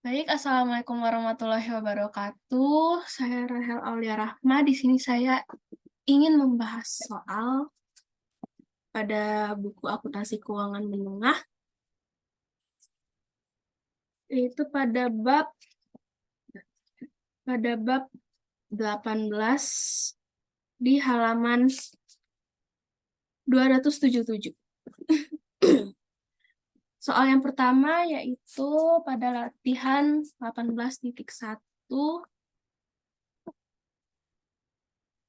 Baik, Assalamualaikum warahmatullahi wabarakatuh. Saya Rahel Aulia Rahma. Di sini saya ingin membahas soal pada buku akuntansi keuangan menengah, yaitu pada bab 18 di halaman 277. Soal yang pertama yaitu pada latihan 18.1.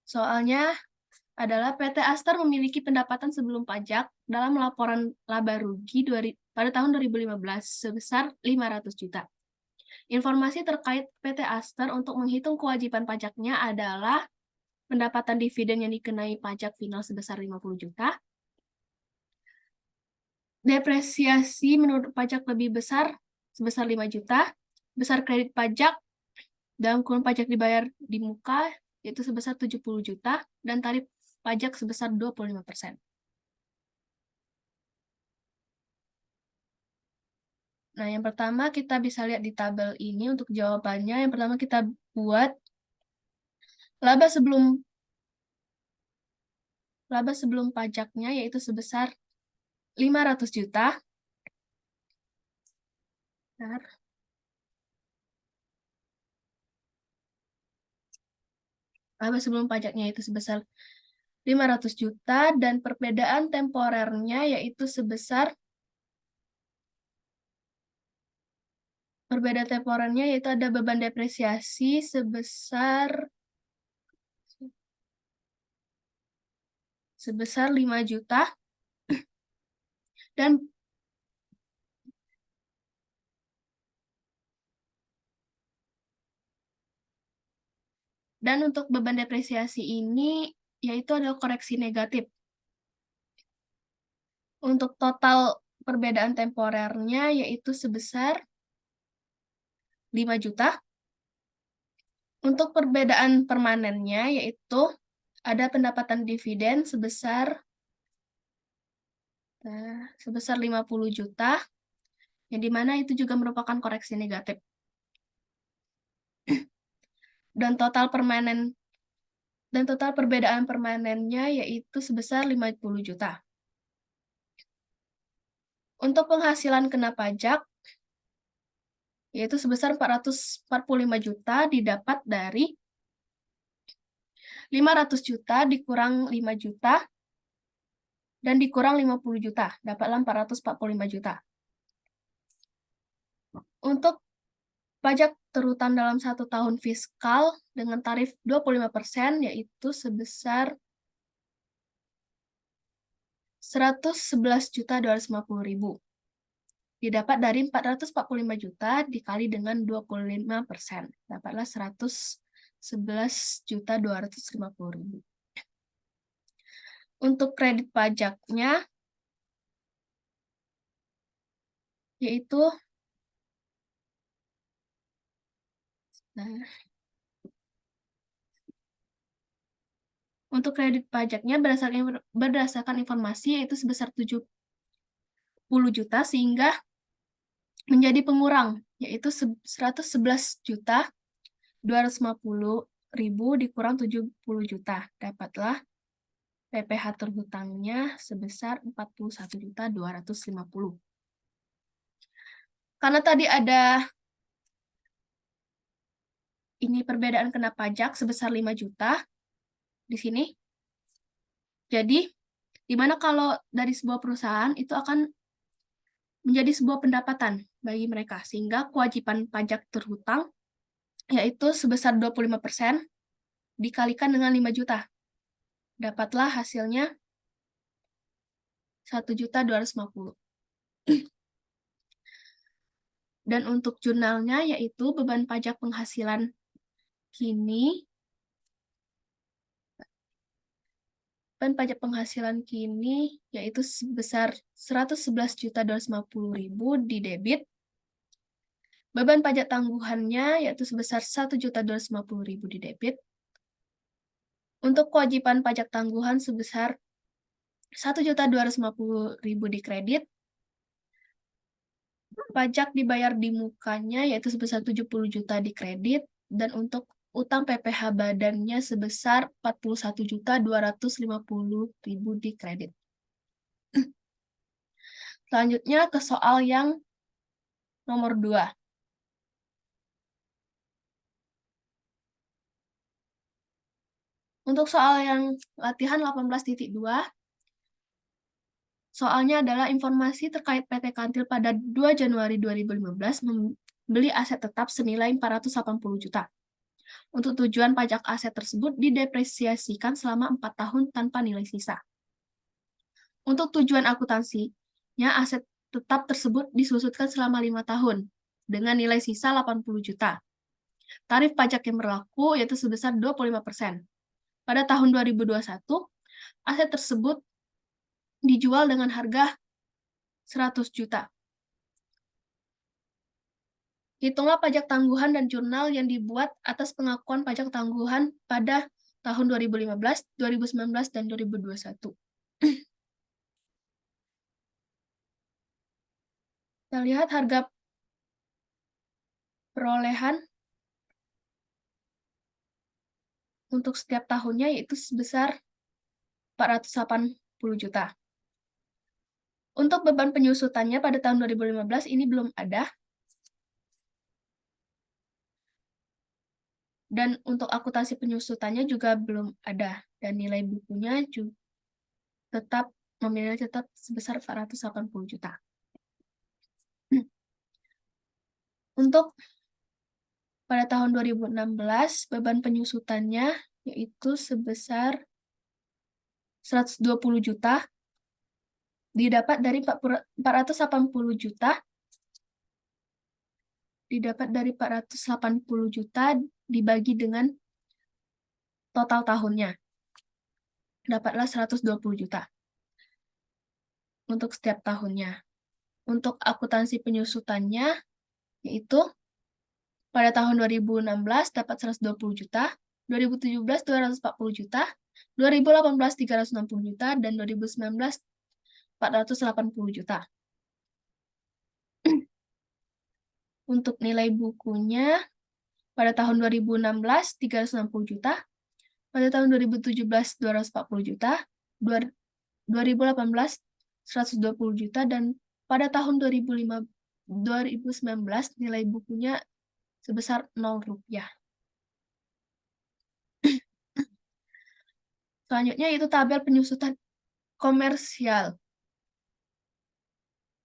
Soalnya adalah PT Aster memiliki pendapatan sebelum pajak dalam laporan laba rugi pada tahun 2015 sebesar 500 juta. Informasi terkait PT Aster untuk menghitung kewajiban pajaknya adalah pendapatan dividen yang dikenai pajak final sebesar 50 juta, depresiasi menurut pajak lebih besar sebesar 5 juta, besar kredit pajak dalam kurun pajak dibayar di muka yaitu sebesar 70 juta, dan tarif pajak sebesar 25%. Nah, yang pertama kita bisa lihat di tabel ini untuk jawabannya. Yang pertama kita buat laba sebelum pajaknya yaitu sebesar 500 juta. Bentar. Laba sebelum pajaknya itu sebesar 500 juta dan perbedaan temporernya yaitu ada beban depresiasi sebesar 5 juta dan untuk beban depresiasi ini yaitu adalah koreksi negatif. Untuk total perbedaan temporernya yaitu sebesar 5 juta. Untuk perbedaan permanennya yaitu ada pendapatan dividen sebesar 50 juta, yang dimana itu juga merupakan koreksi negatif. Dan total perbedaan permanennya yaitu sebesar 50 juta. Untuk penghasilan kena pajak yaitu sebesar 445 juta didapat dari 500 juta dikurang 5 juta dan dikurang 50 juta, dapatlah 445 juta. Untuk pajak terutang dalam 1 tahun fiskal dengan tarif 25% yaitu sebesar 111.250.000. Didapat dari 445 juta dikali dengan 25%. Dapatlah 111.250.000. Untuk kredit pajaknya yaitu untuk kredit pajaknya berdasarkan informasi yaitu sebesar 70 juta sehingga menjadi pengurang yaitu 111.250.000 dikurang 70 juta. Dapatlah PPh terhutangnya sebesar 41.250. Karena tadi ada ini perbedaan kena pajak sebesar 5 juta di sini. Jadi, dimana kalau dari sebuah perusahaan itu akan menjadi sebuah pendapatan bagi mereka, sehingga kewajiban pajak terhutang yaitu sebesar 25% dikalikan dengan 5 juta. Dapatlah hasilnya 1.250. Dan untuk jurnalnya yaitu beban pajak penghasilan kini yaitu sebesar 111.250.000 di debit. Beban pajak tangguhannya yaitu sebesar 1.250.000 di debit. Untuk kewajiban pajak tangguhan sebesar 1.250.000 di kredit. Pajak dibayar di mukanya yaitu sebesar 70 juta di kredit, dan untuk utang PPh badannya sebesar 41.250.000 di kredit. Selanjutnya ke soal yang nomor 2. Untuk soal yang latihan 18.2, soalnya adalah informasi terkait PT Kantil pada 2 Januari 2015 membeli aset tetap senilai 480 juta. Untuk tujuan pajak aset tersebut didepresiasikan selama 4 tahun tanpa nilai sisa. Untuk tujuan akuntansinya, aset tetap tersebut disusutkan selama 5 tahun dengan nilai sisa 80 juta. Tarif pajak yang berlaku yaitu sebesar 25%. Pada tahun 2021, aset tersebut dijual dengan harga 100 juta. Hitunglah pajak tangguhan dan jurnal yang dibuat atas pengakuan pajak tangguhan pada tahun 2015, 2019, dan 2021. Kita lihat harga perolehan untuk setiap tahunnya yaitu sebesar 480 juta. Untuk beban penyusutannya pada tahun 2015 ini belum ada. Dan untuk akuntansi penyusutannya juga belum ada. Dan nilai bukunya juga nominalnya tetap sebesar 480 juta. Untuk pada tahun 2016, beban penyusutannya yaitu sebesar 120 juta, didapat dari 480 juta, dibagi dengan total tahunnya. Dapatlah 120 juta untuk setiap tahunnya. Untuk akuntansi penyusutannya, yaitu pada tahun 2016 dapat 120 juta, 2017 240 juta, 2018 360 juta, dan 2019 480 juta. Untuk nilai bukunya, pada tahun 2016 360 juta, pada tahun 2017 240 juta, 2018 120 juta, dan pada tahun 2019 nilai bukunya sebesar 0 rupiah. Selanjutnya itu tabel penyusutan komersial.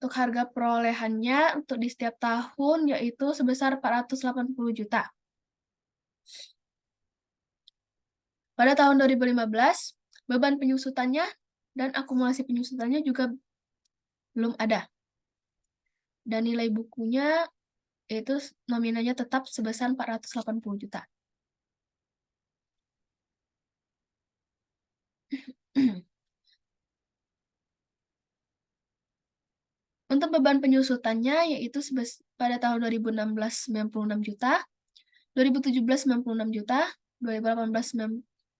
Untuk harga perolehannya untuk di setiap tahun yaitu sebesar 480 juta. Pada tahun 2015, beban penyusutannya dan akumulasi penyusutannya juga belum ada. Dan nilai bukunya yaitu nominalnya tetap sebesar 480 juta. Untuk beban penyusutannya yaitu pada tahun 2016 96 juta, 2017 96 juta, 2018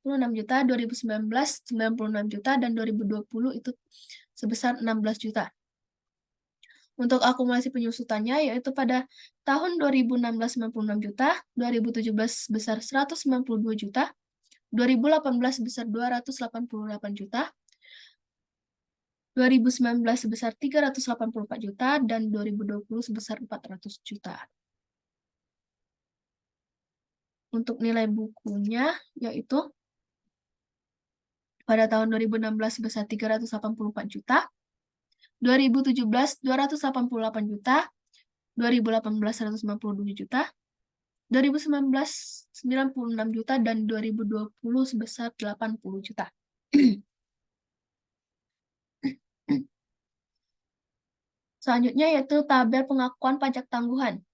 96 juta, 2019 96 juta, dan 2020 itu sebesar 16 juta. Untuk akumulasi penyusutannya yaitu pada tahun 2016 96 juta, 2017 sebesar 192 juta, 2018 sebesar 288 juta, 2019 sebesar 384 juta, dan 2020 sebesar 400 juta. Untuk nilai bukunya yaitu pada tahun 2016 sebesar 384 juta, 2017 288 juta, 2018 192 juta, 2019 96 juta, dan 2020 sebesar 80 juta. Selanjutnya yaitu tabel pengakuan pajak tangguhan.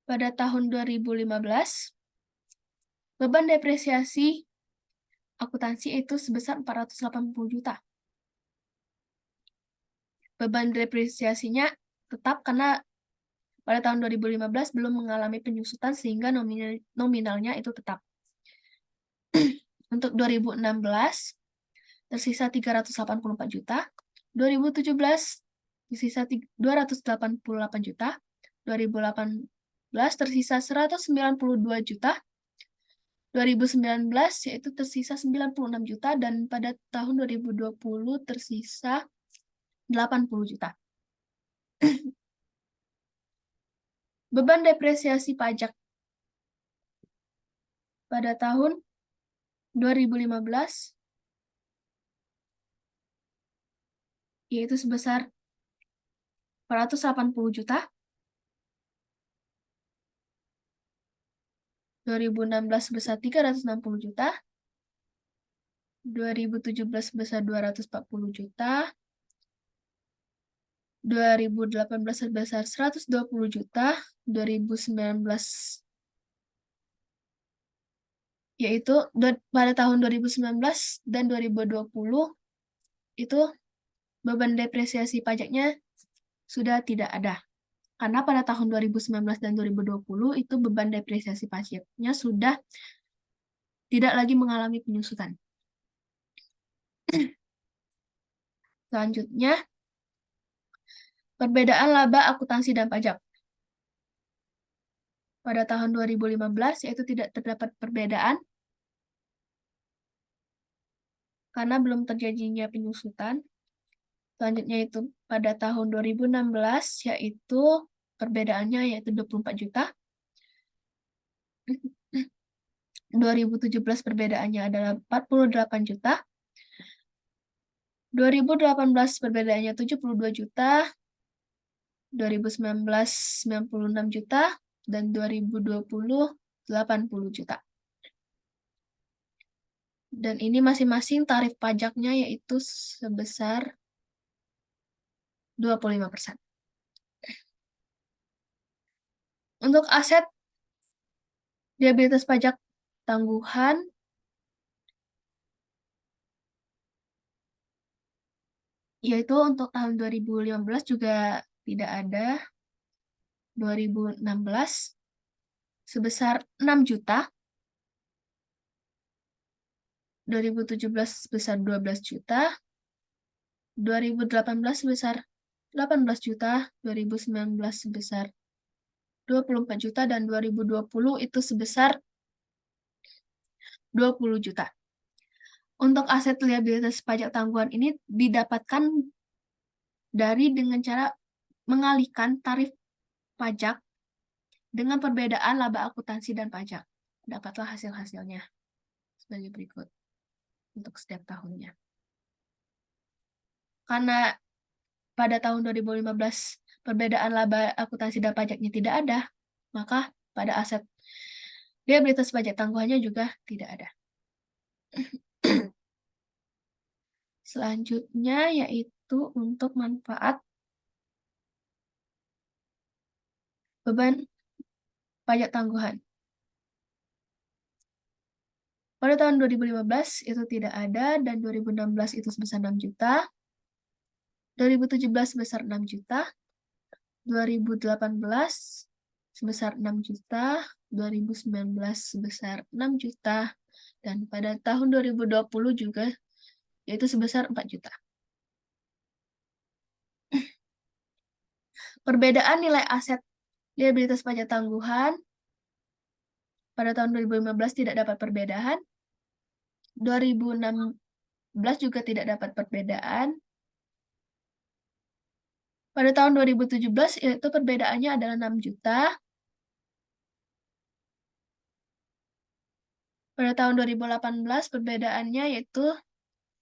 Pada tahun 2015, beban depresiasi akuntansi itu sebesar 480 juta. Beban depresiasinya tetap karena pada tahun 2015 belum mengalami penyusutan sehingga nominalnya itu tetap. Untuk 2016 tersisa 384 juta, 2017 tersisa 288 juta, 2018 tersisa 192 juta, 2019 yaitu tersisa 96 juta, dan pada tahun 2020 tersisa 80 juta. Beban depresiasi pajak pada tahun 2015 yaitu sebesar 480 juta, 2016 sebesar 360 juta, 2017 sebesar 240 juta, 2018 sebesar 120 juta, 2019 yaitu pada tahun 2019 dan 2020 itu beban depresiasi pajaknya sudah tidak ada. Karena pada tahun 2019 dan 2020 itu beban depresiasi pajaknya sudah tidak lagi mengalami penyusutan. Selanjutnya, perbedaan laba akuntansi dan pajak. Pada tahun 2015 yaitu tidak terdapat perbedaan karena belum terjadinya penyusutan. Selanjutnya itu pada tahun 2016 yaitu perbedaannya yaitu 24 juta. 2017 perbedaannya adalah 48 juta. 2018 perbedaannya 72 juta. 2019 96 juta dan 2020 80 juta. Dan ini masing-masing tarif pajaknya yaitu sebesar 25%. Untuk aset liabilitas pajak tangguhan yaitu untuk tahun 2015 juga tidak ada. 2016 sebesar 6 juta. 2017 sebesar 12 juta. 2018 sebesar 18 juta, 2019 sebesar 24 juta, dan 2020 itu sebesar 20 juta. Untuk aset liabilitas pajak tangguhan ini didapatkan dengan cara mengalihkan tarif pajak dengan perbedaan laba akuntansi dan pajak. Dapatlah hasil-hasilnya sebagai berikut untuk setiap tahunnya. Karena pada tahun 2015 perbedaan laba akuntansi dan pajaknya tidak ada, maka pada aset liabilitas pajak tangguhannya juga tidak ada. Selanjutnya yaitu untuk manfaat beban pajak tangguhan. Pada tahun 2015 itu tidak ada, dan 2016 itu sebesar 6 juta, 2017 sebesar 6 juta, 2018 sebesar 6 juta, 2019 sebesar 6 juta, dan pada tahun 2020 juga yaitu sebesar 4 juta. Perbedaan nilai aset liabilitas pajak tangguhan pada tahun 2015 tidak dapat perbedaan, 2016 juga tidak dapat perbedaan. Pada tahun 2017 itu perbedaannya adalah 6 juta. Pada tahun 2018 perbedaannya yaitu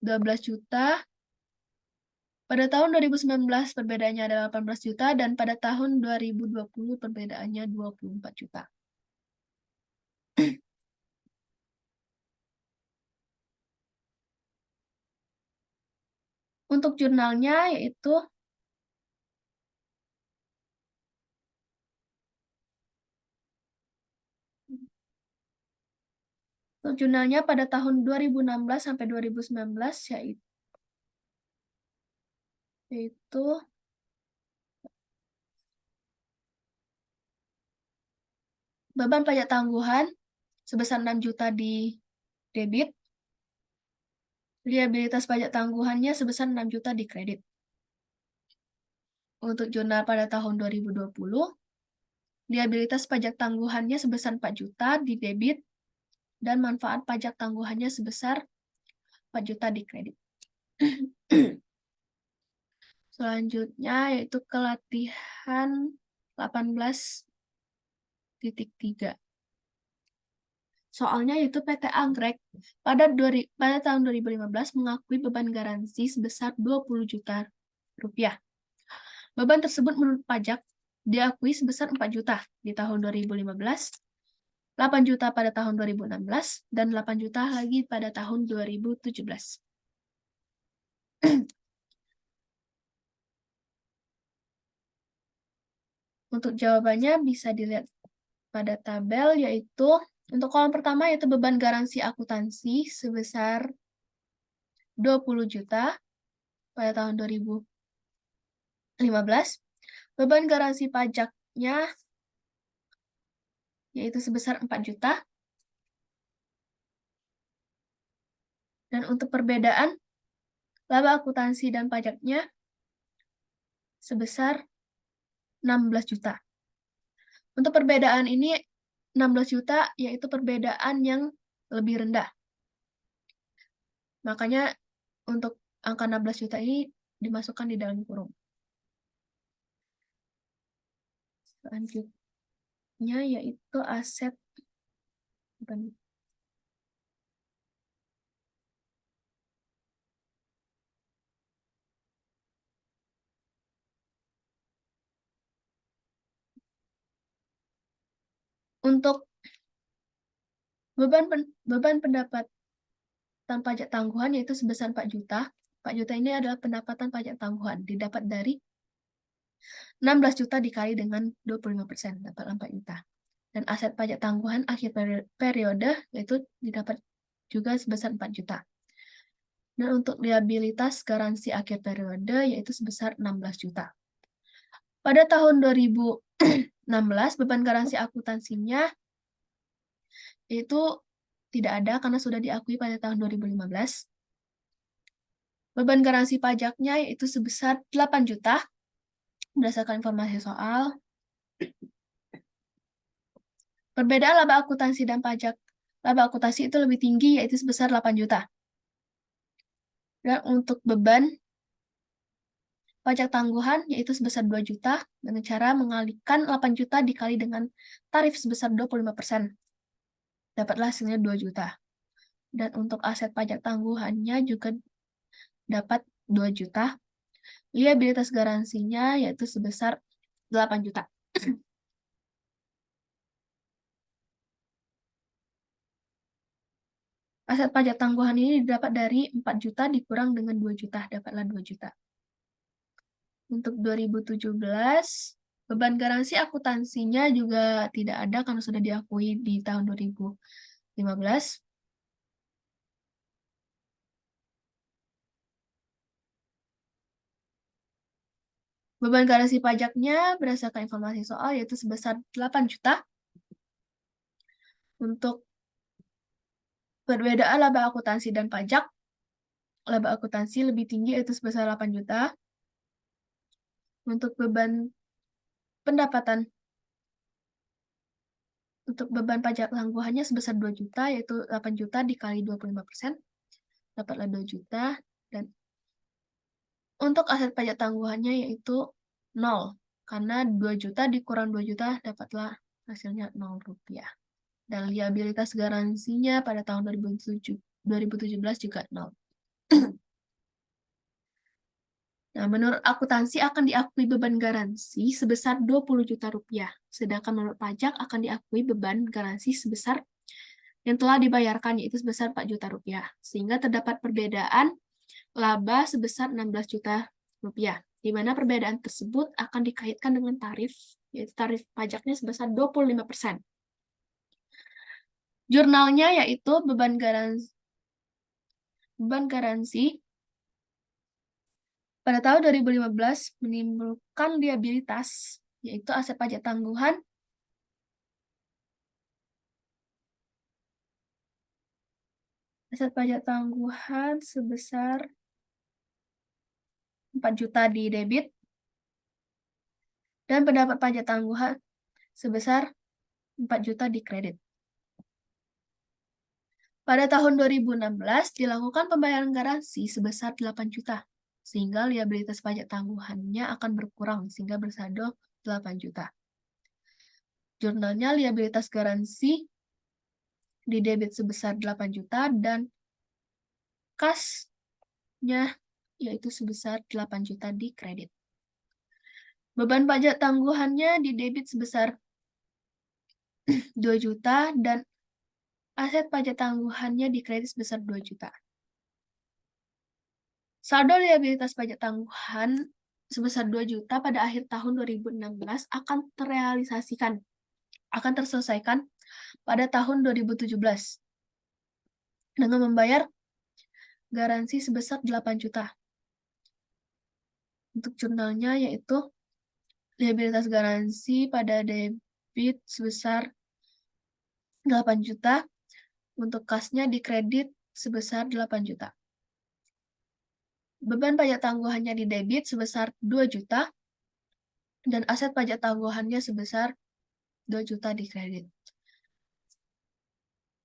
12 juta. Pada tahun 2019 perbedaannya adalah 18 juta, dan pada tahun 2020 perbedaannya 24 juta. Untuk jurnalnya yaitu pada tahun 2016 sampai 2019 yaitu beban pajak tangguhan sebesar 6 juta di debit, liabilitas pajak tangguhannya sebesar 6 juta di kredit. Untuk jurnal pada tahun 2020, liabilitas pajak tangguhannya sebesar 4 juta di debit, dan manfaat pajak tangguhannya sebesar 4 juta di kredit. Selanjutnya yaitu kelatihan 18.3. Soalnya yaitu PT Anggrek pada tahun 2015 mengakui beban garansi sebesar 20 juta rupiah. Beban tersebut menurut pajak diakui sebesar 4 juta di tahun 2015, 8 juta pada tahun 2016, dan 8 juta lagi pada tahun 2017. Untuk jawabannya bisa dilihat pada tabel, yaitu untuk kolom pertama yaitu beban garansi akuntansi sebesar 20 juta pada tahun 2015. Beban garansi pajaknya yaitu sebesar 4 juta. Dan untuk perbedaan laba akuntansi dan pajaknya sebesar 16 juta. Untuk perbedaan ini 16 juta yaitu perbedaan yang lebih rendah. Makanya untuk angka 16 juta ini dimasukkan di dalam kurung. Selanjutnya yaitu aset untuk beban pendapatan pajak tangguhan yaitu sebesar 4 juta. 4 juta ini adalah pendapatan pajak tangguhan didapat dari 16 juta dikali dengan 25%, dapatlah 4 juta. Dan aset pajak tangguhan akhir periode yaitu didapat juga sebesar 4 juta. Dan untuk liabilitas garansi akhir periode yaitu sebesar 16 juta. Pada tahun 2016, beban garansi akuntansinya itu tidak ada karena sudah diakui pada tahun 2015. Beban garansi pajaknya yaitu sebesar 8 juta berdasarkan informasi soal. Perbedaan laba akuntansi dan pajak. Laba akuntansi itu lebih tinggi yaitu sebesar 8 juta. Dan untuk beban pajak tangguhan yaitu sebesar 2 juta dengan cara mengalihkan 8 juta dikali dengan tarif sebesar 25%. Dapatlah hasilnya 2 juta. Dan untuk aset pajak tangguhannya juga dapat 2 juta. Liabilitas garansinya yaitu sebesar 8 juta. Aset pajak tangguhan ini didapat dari 4 juta dikurang dengan 2 juta, dapatlah 2 juta. Untuk 2017, beban garansi akuntansinya juga tidak ada karena sudah diakui di tahun 2015. Beban garansi pajaknya berdasarkan informasi soal yaitu sebesar 8 juta. Untuk perbedaan laba akuntansi dan pajak, laba akuntansi lebih tinggi yaitu sebesar 8 juta. Untuk beban pendapatan, untuk beban pajak tangguhannya sebesar 2 juta, yaitu 8 juta dikali 25%, dapatlah 2 juta. Dan untuk aset pajak tangguhannya yaitu 0, karena 2 juta dikurang 2 juta, dapatlah hasilnya 0 rupiah. Dan liabilitas garansinya pada tahun 2017 juga 0. Nah, menurut akuntansi akan diakui beban garansi sebesar 20 juta rupiah. Sedangkan menurut pajak akan diakui beban garansi sebesar yang telah dibayarkan, yaitu sebesar 4 juta rupiah. Sehingga terdapat perbedaan laba sebesar 16 juta rupiah. Di mana perbedaan tersebut akan dikaitkan dengan tarif, yaitu tarif pajaknya sebesar 25%. Jurnalnya yaitu beban garansi pada tahun 2015 menimbulkan liabilitas, yaitu aset pajak tangguhan sebesar 4 juta di debit, Dan pendapat pajak tangguhan sebesar 4 juta dikredit. Pada tahun 2016 dilakukan pembayaran garansi sebesar 8 juta, sehingga liabilitas pajak tangguhannya akan berkurang sehingga bersaldo 8 juta. Jurnalnya liabilitas garansi di debit sebesar 8 juta dan kasnya yaitu sebesar 8 juta di kredit. Beban pajak tangguhannya di debit sebesar 2 juta dan aset pajak tangguhannya di kredit sebesar 2 juta. Saldo liabilitas pajak tangguhan sebesar 2 juta pada akhir tahun 2016 akan terselesaikan pada tahun 2017 dengan membayar garansi sebesar 8 juta. Untuk jurnalnya yaitu liabilitas garansi pada debit sebesar 8 juta, untuk kasnya di kredit sebesar 8 juta. Beban pajak tangguhannya di debit sebesar 2 juta, dan aset pajak tangguhannya sebesar 2 juta di kredit.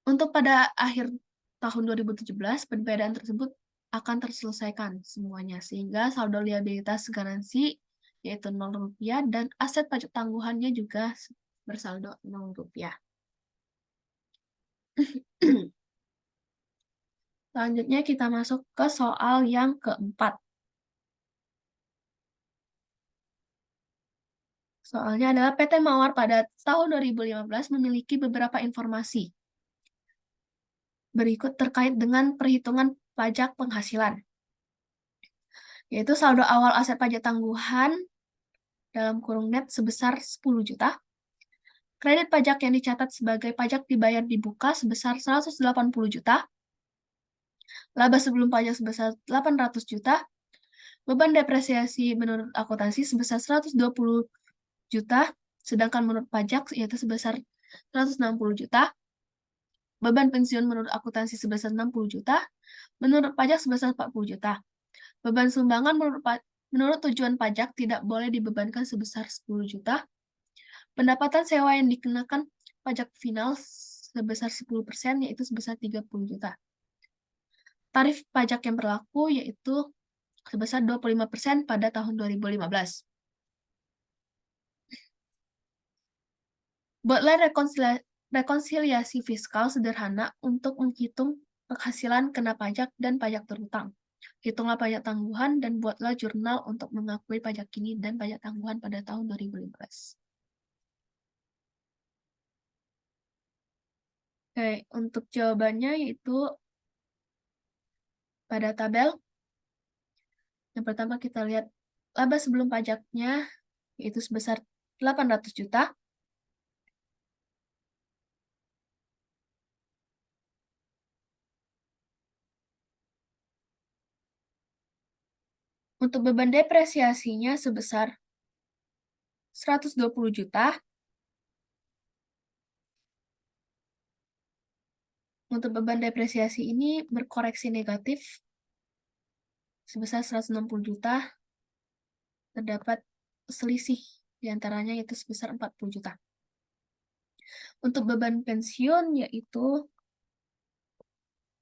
Untuk pada akhir tahun 2017, perbedaan tersebut akan terselesaikan semuanya, sehingga saldo liabilitas garansi yaitu 0 rupiah, dan aset pajak tangguhannya juga bersaldo 0 rupiah. Selanjutnya kita masuk ke soal yang keempat. Soalnya adalah PT Mawar pada tahun 2015 memiliki beberapa informasi berikut terkait dengan perhitungan pajak penghasilan, yaitu saldo awal aset pajak tangguhan dalam kurung net sebesar 10 juta, kredit pajak yang dicatat sebagai pajak dibayar dibuka sebesar 180 juta, laba sebelum pajak sebesar 800 juta, beban depresiasi menurut akuntansi sebesar 120 juta, sedangkan menurut pajak yaitu sebesar 160 juta, beban pensiun menurut akuntansi sebesar 60 juta, menurut pajak sebesar 40 juta. Beban sumbangan menurut tujuan pajak tidak boleh dibebankan sebesar 10 juta. Pendapatan sewa yang dikenakan pajak final sebesar 10% yaitu sebesar 30 juta. Tarif pajak yang berlaku yaitu sebesar 25% pada tahun 2015. Buatlah rekonsiliasi fiskal sederhana untuk menghitung penghasilan kena pajak dan pajak terhutang. Hitunglah pajak tangguhan dan buatlah jurnal untuk mengakui pajak kini dan pajak tangguhan pada tahun 2015. Oke, untuk jawabannya yaitu pada tabel. Yang pertama kita lihat laba sebelum pajaknya yaitu sebesar 800 juta. Untuk beban depresiasinya sebesar 120 juta. Untuk beban depresiasi ini berkoreksi negatif sebesar 160 juta. Terdapat selisih diantaranya yaitu sebesar 40 juta. Untuk beban pensiun yaitu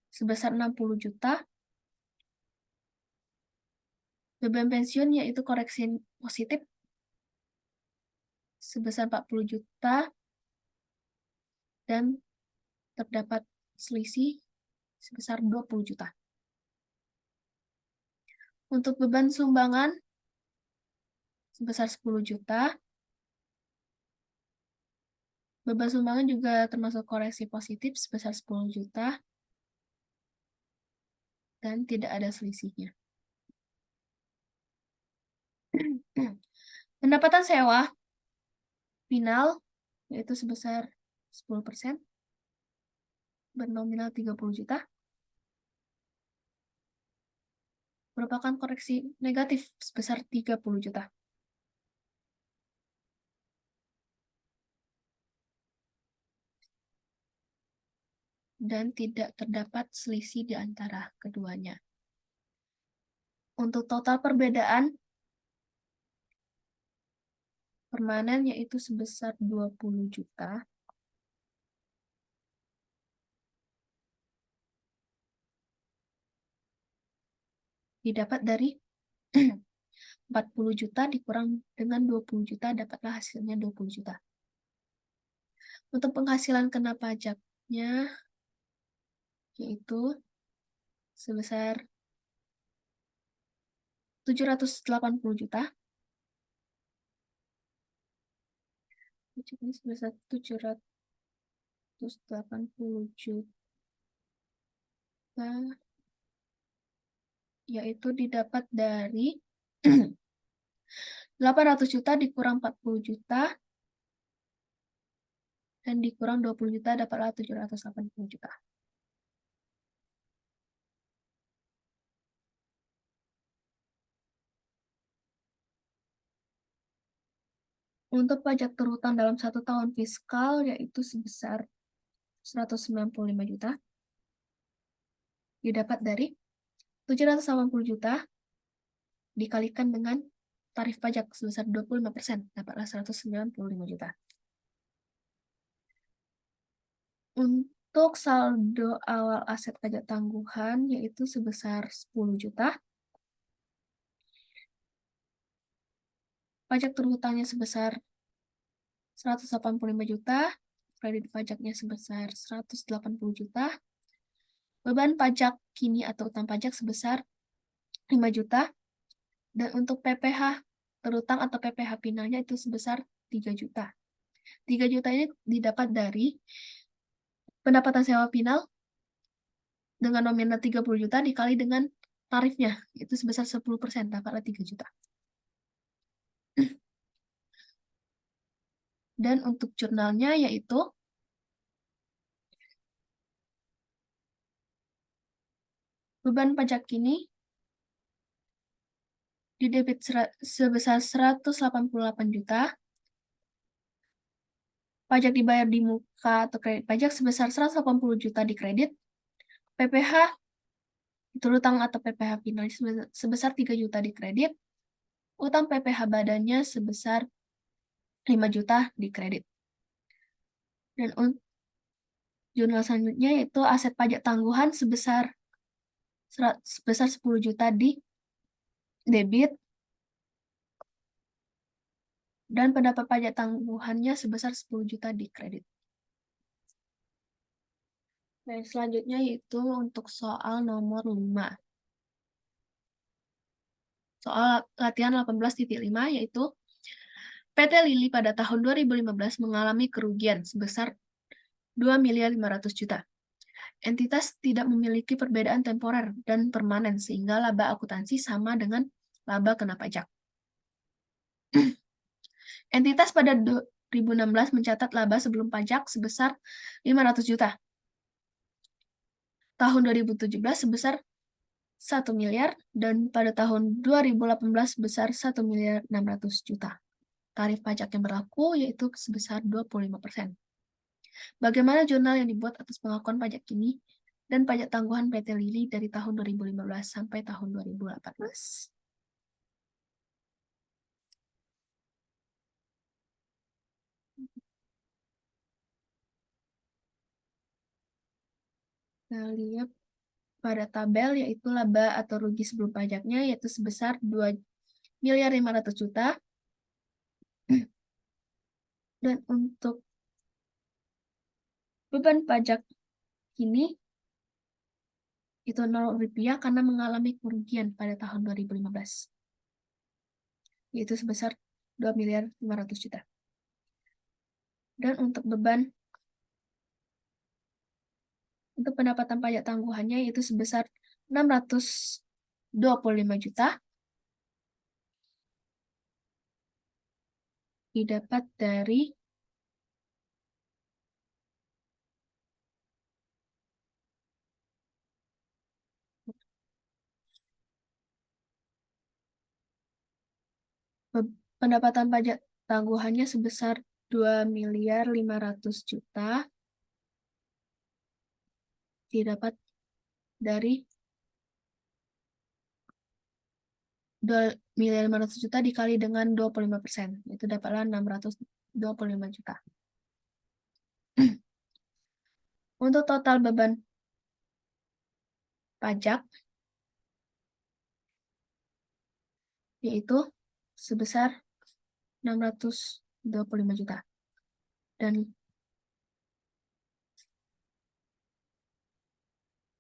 sebesar 60 juta. Beban pensiun yaitu koreksi positif sebesar 40 juta dan terdapat selisih sebesar 20 juta. Untuk beban sumbangan sebesar 10 juta. Beban sumbangan juga termasuk koreksi positif sebesar 10 juta dan tidak ada selisihnya. Pendapatan sewa final yaitu sebesar 10%, bernominal 30 juta, merupakan koreksi negatif sebesar 30 juta. Dan tidak terdapat selisih di antara keduanya. Untuk total perbedaan permanen yaitu sebesar 20 juta. Didapat dari 40 juta dikurang dengan 20 juta, dapatlah hasilnya 20 juta. Untuk penghasilan kena pajaknya, yaitu sebesar 780 juta. Sebesar 780 juta, yaitu didapat dari 800 juta dikurang 40 juta, dan dikurang 20 juta, dapatlah 780 juta. Untuk pajak terhutang dalam 1 tahun fiskal, yaitu sebesar 195 juta, didapat dari 780 juta dikalikan dengan tarif pajak sebesar 25%, dapatlah 195 juta. Untuk saldo awal aset pajak tangguhan, yaitu sebesar 10 juta. Pajak terhutangnya sebesar 185 juta, kredit pajaknya sebesar 180 juta, beban pajak kini atau utang pajak sebesar 5 juta, dan untuk PPh terhutang atau PPh finalnya itu sebesar 3 juta. 3 juta ini didapat dari pendapatan sewa final dengan nominal 30 juta dikali dengan tarifnya, itu sebesar 10%, dapatlah 3 juta. Dan untuk jurnalnya yaitu beban pajak kini didebit sebesar 188 juta, pajak dibayar di muka atau kredit pajak sebesar 180 juta di kredit, PPh terutang atau PPh final sebesar 3 juta di kredit, utang PPh badannya sebesar 5 juta di kredit. Dan jurnal selanjutnya yaitu aset pajak tangguhan sebesar 10 juta di debit, dan pendapat pajak tangguhannya sebesar 10 juta di kredit. Dan selanjutnya yaitu untuk soal nomor 5. Soal latihan 18.5 yaitu PT Lili pada tahun 2015 mengalami kerugian sebesar 2.500.000 juta. Entitas tidak memiliki perbedaan temporer dan permanen sehingga laba akuntansi sama dengan laba kena pajak. Entitas pada 2016 mencatat laba sebelum pajak sebesar 500 juta. Tahun 2017 sebesar 1 miliar dan pada tahun 2018 sebesar 1.600.000 juta. Tarif pajak yang berlaku yaitu sebesar 25%. Bagaimana jurnal yang dibuat atas pengakuan pajak kini dan pajak tangguhan PT Lili dari tahun 2015 sampai tahun 2018. Kita lihat pada tabel yaitu laba atau rugi sebelum pajaknya yaitu sebesar 2.500.000 juta. Dan untuk beban pajak kini itu 0 rupiah karena mengalami kerugian pada tahun 2015, yaitu sebesar 2.500.000 juta. Dan untuk beban untuk pendapatan pajak tangguhannya yaitu sebesar 625 juta, didapat dari pendapatan pajak tangguhannya sebesar 2.500.000 juta, didapat dari miliar 500 juta dikali dengan 25%. Itu dapatlah 625 juta. Untuk total beban pajak, yaitu sebesar 625 juta. Dan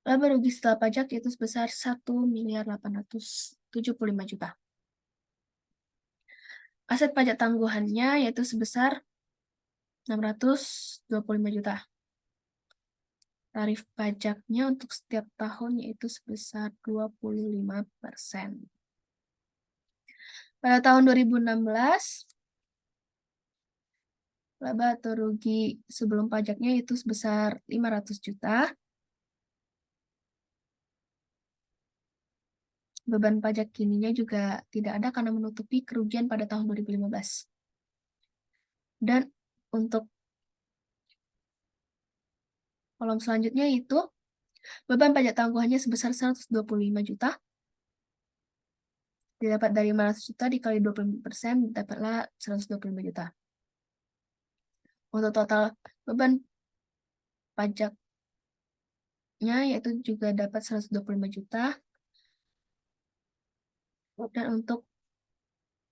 laba rugi setelah pajak yaitu sebesar 1.875 juta. Aset pajak tangguhannya yaitu sebesar 625 juta. Tarif pajaknya untuk setiap tahun yaitu sebesar 25%. Pada tahun 2016, laba atau rugi sebelum pajaknya itu sebesar 500 juta. Beban pajak kininya juga tidak ada karena menutupi kerugian pada tahun 2015. Dan untuk kolom selanjutnya itu beban pajak tangguhannya sebesar 125 juta. Didapat dari 500 juta dikali 25%, dapatlah 125 juta. Untuk total beban pajaknya yaitu juga dapat 125 juta. Dan untuk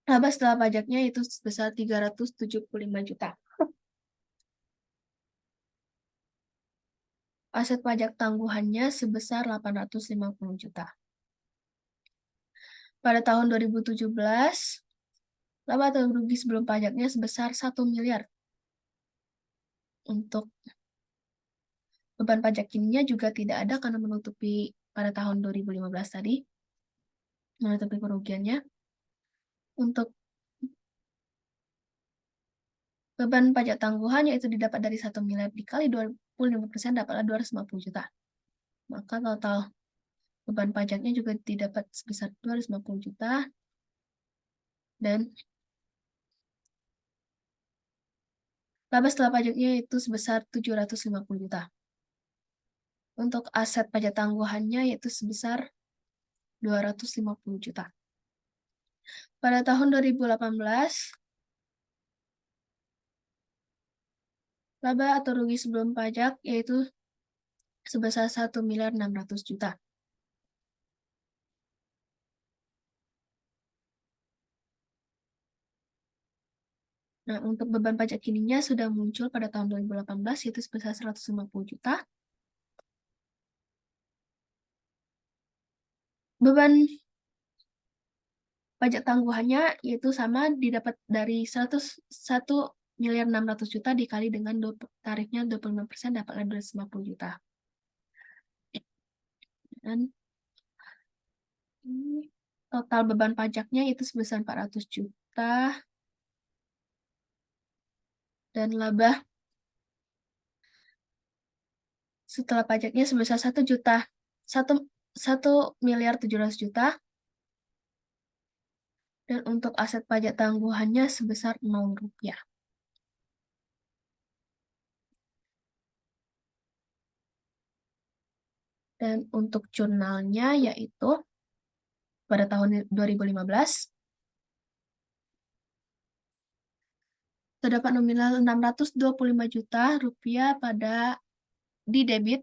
laba setelah pajaknya itu sebesar 375 juta. Aset pajak tangguhannya sebesar 850 juta. Pada tahun 2017, laba atau rugi sebelum pajaknya sebesar 1 miliar. Untuk beban pajak kininya juga tidak ada karena menutupi pada tahun 2015 tadi, menutupi kerugiannya. Untuk beban pajak tangguhan yaitu didapat dari 1 miliar dikali 25% dapatlah 250 juta. Maka total beban pajaknya juga didapat sebesar 250 juta. Dan laba setelah pajaknya itu sebesar 750 juta. Untuk aset pajak tangguhannya yaitu sebesar 250 juta. Pada tahun 2018, laba atau rugi sebelum pajak yaitu sebesar 1 miliar 600 juta. Nah, untuk beban pajak kininya sudah muncul pada tahun 2018 yaitu sebesar 150 juta. Beban pajak tangguhannya yaitu sama didapat dari 101 miliar 600 juta dikali dengan tarifnya 25% dapatlah 250 juta. Dan total beban pajaknya itu sebesar 400 juta. Dan laba setelah pajaknya sebesar 1 juta, 1 miliar 700 juta. Dan untuk aset pajak tangguhannya sebesar 0 rupiah. Dan untuk jurnalnya yaitu pada tahun 2015 terdapat nominal 625 juta rupiah di debit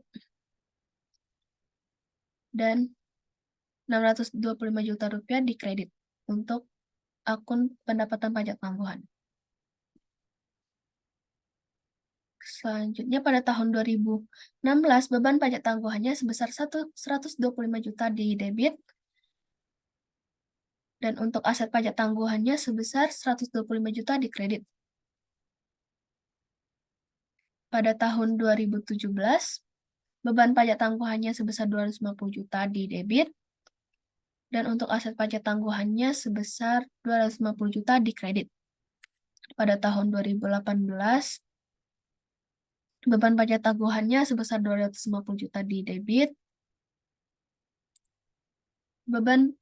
dan 625 juta rupiah di kredit untuk akun pendapatan pajak tangguhan. Selanjutnya pada tahun 2016 beban pajak tangguhannya sebesar 125 juta di debit dan untuk aset pajak tangguhannya sebesar 125 juta di kredit. Pada tahun 2017 beban pajak tangguhannya sebesar 250 juta di debit dan untuk aset pajak tangguhannya sebesar 250 juta di kredit. Pada tahun 2018 beban pajak tangguhannya sebesar 250 juta di debit. Beban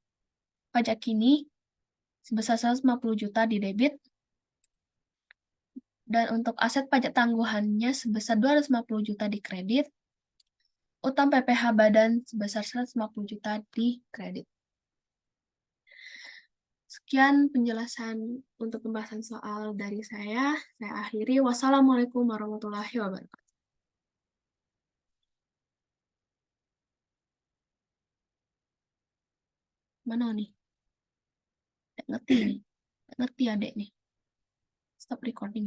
pajak kini sebesar 150 juta di debit. Dan untuk aset pajak tangguhannya sebesar 250 juta di kredit. Utang PPh badan sebesar 150 juta di kredit. Sekian penjelasan untuk pembahasan soal dari saya. Saya akhiri. Wassalamualaikum warahmatullahi wabarakatuh. Mana nih? Nggak ngerti nih. Nggak ngerti adek nih. Stop recording.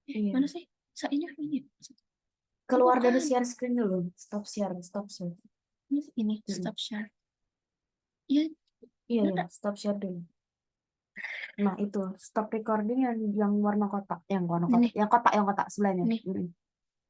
Iya. Mana sih? Saya ini. Keluar dari Bukan. share screen dulu. Stop share, stop share. Ini stop share. Iya, Iya, ada. iya, stop share dulu. Nah, itu stop recording yang warna kotak, yang warna kotak, Ini. yang kotak sebelahnya. Ini. Mm-mm.